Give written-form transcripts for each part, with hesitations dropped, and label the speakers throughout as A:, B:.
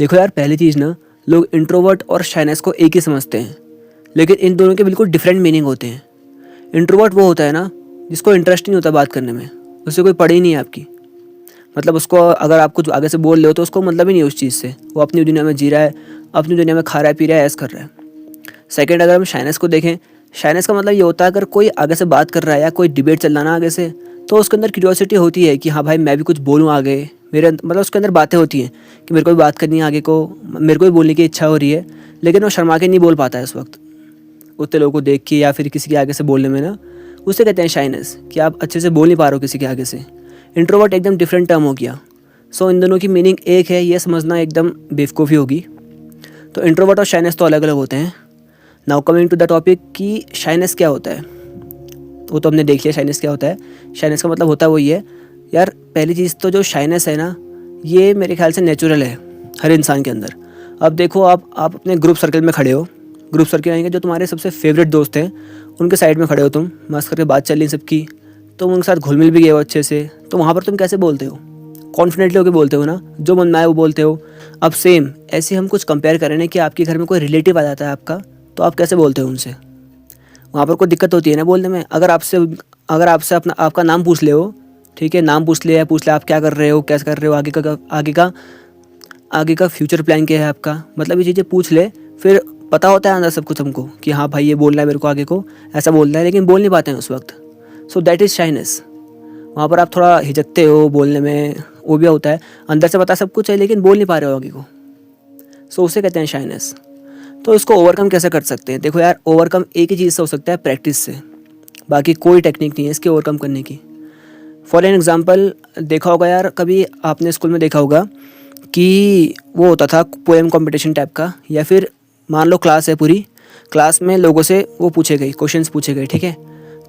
A: देखो यार, पहली चीज़ ना, लोग इंट्रोवर्ट और शाइनेस को एक ही समझते हैं, लेकिन इन दोनों के बिल्कुल डिफरेंट मीनिंग होते हैं। इंट्रोवर्ट वो होता है ना जिसको इंटरेस्ट नहीं होता बात करने में, उससे कोई पड़ी नहीं है आपकी। मतलब उसको अगर आप कुछ आगे से बोल रहे हो तो उसको मतलब ही नहीं है उस चीज़ से, वो अपनी दुनिया में जी रहा है, अपनी दुनिया में खा रहा है, पी रहा है, ऐसा कर रहा है। सेकंड, अगर हम शाइनेस को देखें, शाइनेस का मतलब ये होता है अगर कोई आगे से बात कर रहा है या कोई डिबेट चल रहा ना आगे से, तो उसके अंदर क्यूरियोसिटी होती है कि हाँ भाई मैं भी कुछ बोलूँ आगे, मतलब उसके अंदर बातें होती हैं कि मेरे को भी बात करनी है आगे को, मेरे को भी बोलने की इच्छा हो रही है, लेकिन वो शर्मा के नहीं बोल पाता है उस वक्त उतने लोगों को देख के या फिर किसी के आगे से बोलने में ना। उसे कहते हैं शाइनेस, कि आप अच्छे से बोल नहीं पा रहे हो किसी के आगे से। इंट्रोवर्ट एकदम डिफरेंट टर्म हो गया। सो इन दोनों की मीनिंग एक है, ये समझना एकदम बेवकूफ़ी होगी। तो इंट्रोवर्ट और शाइनेस तो अलग अलग होते हैं। Now coming to the topic कि शाइनेस क्या होता है, वो तो हमने देख लिया शाइनेस क्या होता है। शाइनेस का मतलब होता है वही है यार। पहली चीज़ तो जो शाइनेस है ना, ये मेरे ख्याल से नेचुरल है हर इंसान के अंदर। अब देखो, आप अपने ग्रुप सर्कल में खड़े हो, ग्रुप सर्कल आएंगे जो तुम्हारे सबसे फेवरेट दोस्त हैं, उनके साइड में खड़े हो तुम, मस्त करके बात चल रही सबकी, तुम उनके साथ घुल मिल भी गए हो अच्छे से, तो वहाँ पर तुम कैसे बोलते हो? कॉन्फिडेंटली होकर बोलते हो ना, जो मन में आए वो बोलते हो। अब सेम ऐसे हम कुछ कंपेयर करें ना कि आपके घर में कोई रिलेटिव आ जाता है आपका, तो आप कैसे बोलते हो उनसे? वहाँ पर कोई दिक्कत होती है ना बोलने में। अगर आपसे अपना आपका नाम पूछ ले हो, ठीक है, नाम पूछ ले आप क्या कर रहे हो, कैसे कर रहे हो, आगे का फ्यूचर प्लान क्या है आपका, मतलब ये चीज़ें पूछ ले, फिर पता होता है अंदर सब कुछ हमको कि हाँ भाई ये बोलना है मेरे को, आगे को ऐसा बोलना है, लेकिन बोल नहीं पाते हैं उस वक्त। So that is shyness. वहाँ पर आप थोड़ा हिचकते हो बोलने में, वो भी होता है, अंदर से पता सब कुछ है लेकिन बोल नहीं पा रहे हो आगे को। सो उसे कहते हैं शाइनेस। तो इसको ओवरकम कैसे कर सकते हैं? देखो यार, ओवरकम एक ही चीज़ से हो सकता है, प्रैक्टिस से। बाकी कोई टेक्निक नहीं है इसके ओवरकम करने की। फॉर एन एग्जांपल, देखा होगा यार, कभी आपने स्कूल में देखा होगा कि वो होता था पोएम कंपटीशन टाइप का, या फिर मान लो क्लास है, पूरी क्लास में लोगों से वो पूछे गए, क्वेश्चंस पूछे गए, ठीक है,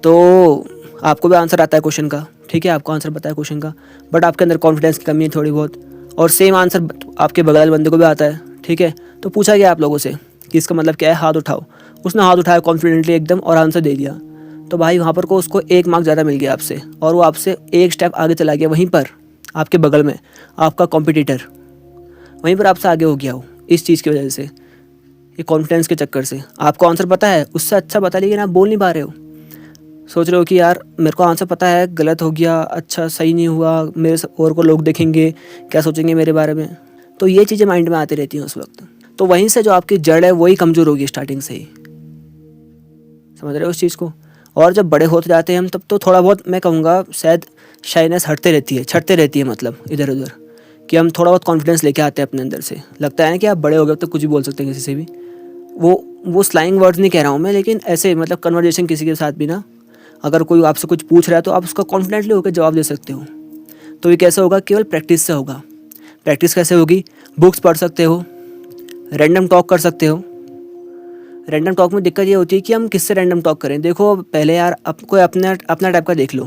A: तो आपको भी आंसर आता है क्वेश्चन का, ठीक है, आपको आंसर पता है क्वेश्चन का, बट आपके अंदर कॉन्फिडेंस की कमी है थोड़ी बहुत, और सेम आंसर आपके बगल वाले बंदे को भी आता है, ठीक है। तो पूछा गया आप लोगों से कि इसका मतलब क्या है, हाथ उठाओ। उसने हाथ उठाया कॉन्फिडेंटली एकदम और आंसर दे दिया, तो भाई वहाँ पर को उसको 1 मार्क ज़्यादा मिल गया आपसे, और वो आपसे एक स्टेप आगे चला गया। वहीं पर आपके बगल में आपका कॉम्पिटिटर वहीं पर आपसे आगे हो गया हो, इस चीज़ की वजह से, ये कॉन्फिडेंस के चक्कर से। आपको आंसर पता है, उससे अच्छा पता, लेकिन आप बोल नहीं पा रहे हो। सोच रहे हो कि यार मेरे को आंसर पता है, गलत हो गया, अच्छा सही नहीं हुआ, मेरे और को लोग देखेंगे, क्या सोचेंगे मेरे बारे में। तो ये चीज़ें माइंड में आती रहती हैं उस वक्त। तो वहीं से जो आपकी जड़ है वही कमज़ोर होगी स्टार्टिंग से ही। समझ रहे हो उस चीज़ को? और जब बड़े होते जाते हैं हम, तब तो थोड़ा बहुत मैं कहूँगा शायद शाइनेस छटते रहती है, मतलब इधर उधर, कि हम थोड़ा बहुत कॉन्फिडेंस लेके आते हैं अपने अंदर से। लगता है ना कि आप बड़े हो गए तो कुछ भी बोल सकते हैं किसी से भी। वो स्लैंग वर्ड्स नहीं कह रहा हूँ मैं, लेकिन ऐसे मतलब कन्वर्जेशन किसी के साथ भी ना, अगर कोई आपसे कुछ पूछ रहा है तो आप उसका कॉन्फिडेंटली होकर जवाब दे सकते हो। तो ये कैसे होगा? केवल प्रैक्टिस से होगा। प्रैक्टिस कैसे होगी? बुक्स पढ़ सकते हो, रैंडम टॉक कर सकते हो। रैंडम टॉक में दिक्कत ये होती है कि हम किससे रैंडम टॉक करें। देखो पहले यार, कोई अपना अपना टाइप का देख लो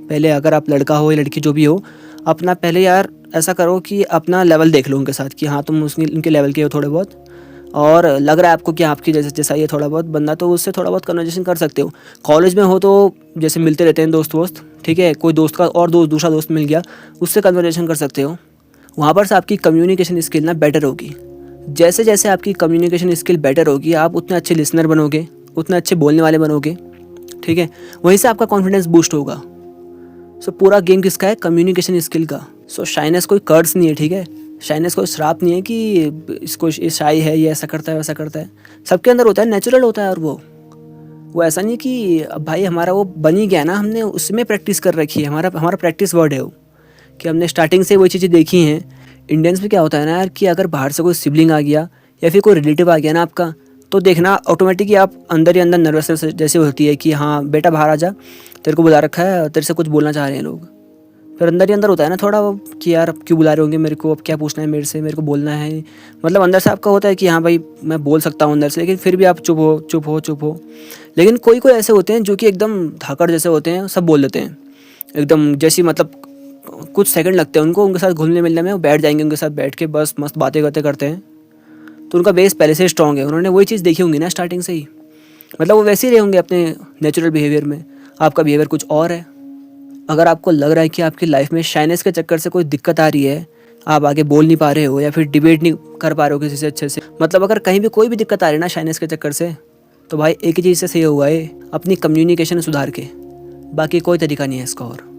A: पहले। अगर आप लड़का हो या लड़की जो भी हो, अपना पहले यार ऐसा करो कि अपना लेवल देख लो उनके साथ, कि हाँ तुम उनके लेवल के हो थोड़े बहुत, और लग रहा है आपको कि आपकी जैसा ये थोड़ा बहुत बंदा, तो उससे थोड़ा बहुत कन्वर्सेशन कर सकते हो। कॉलेज में हो तो जैसे मिलते रहते हैं दोस्त, ठीक है, कोई दोस्त का और दूसरा दोस्त मिल गया, उससे कन्वर्सेशन कर सकते हो। वहाँ पर से आपकी कम्युनिकेशन स्किल ना बेटर होगी। जैसे जैसे आपकी कम्युनिकेशन स्किल बेटर होगी, आप उतने अच्छे लिसनर बनोगे, उतने अच्छे बोलने वाले बनोगे, ठीक है। वहीं से आपका कॉन्फिडेंस बूस्ट होगा। सो पूरा गेम किसका है? कम्युनिकेशन स्किल का। सो शाइनेस कोई कर्स नहीं है, ठीक है। शाइनेस कोई श्राप नहीं है कि इसको शाई है, ये ऐसा करता है वैसा करता है। सबके अंदर होता है, नेचुरल होता है। और वो ऐसा नहीं कि अब भाई हमारा वो बन ही गया ना, हमने उसमें प्रैक्टिस कर रखी है, हमारा प्रैक्टिस वर्ड है वो, कि हमने स्टार्टिंग से वही चीज़ें देखी हैं। इंडियंस में क्या होता है ना यार, कि अगर बाहर से कोई सिबलिंग आ गया या फिर कोई रिलेटिव आ गया ना आपका, तो देखना ऑटोमेटिकली आप अंदर ही अंदर नर्वसनेस जैसे होती है कि हाँ बेटा बाहर आ जा, तेरे को बुला रखा है, तेरे से कुछ बोलना चाह रहे हैं लोग। फिर अंदर ही अंदर होता है ना थोड़ा कि यार अब क्यों बुला रहे होंगे मेरे को, अब क्या पूछना है मेरे से, मेरे को बोलना है। मतलब अंदर से आपका होता है कि हाँ भाई मैं बोल सकता हूँ अंदर से, लेकिन फिर भी आप चुप हो। लेकिन कोई कोई ऐसे होते हैं जो कि एकदम धाकड़ जैसे होते हैं, सब बोल देते हैं एकदम, जैसी मतलब कुछ सेकंड लगते हैं उनको, उनके साथ घुलने मिलने में, वो बैठ जाएंगे उनके साथ बैठ के बस मस्त बातें करते हैं। तो उनका बेस पहले से स्ट्रॉन्ग है, उन्होंने वही चीज़ देखी होंगी ना स्टार्टिंग से ही, मतलब वो वैसे ही रहे होंगे अपने नेचुरल बिहेवियर में। आपका बिहेवियर कुछ और है। अगर आपको लग रहा है कि आपकी लाइफ में शाइनेस के चक्कर से कोई दिक्कत आ रही है, आप आगे बोल नहीं पा रहे हो या फिर डिबेट नहीं कर पा रहे हो किसी से अच्छे से, मतलब अगर कहीं भी कोई भी दिक्कत आ रही है ना शाइनेस के चक्कर से, तो भाई एक ही चीज़ से सही हुआ है, अपनी कम्युनिकेशन सुधार के, बाकी कोई तरीका नहीं है इसका और।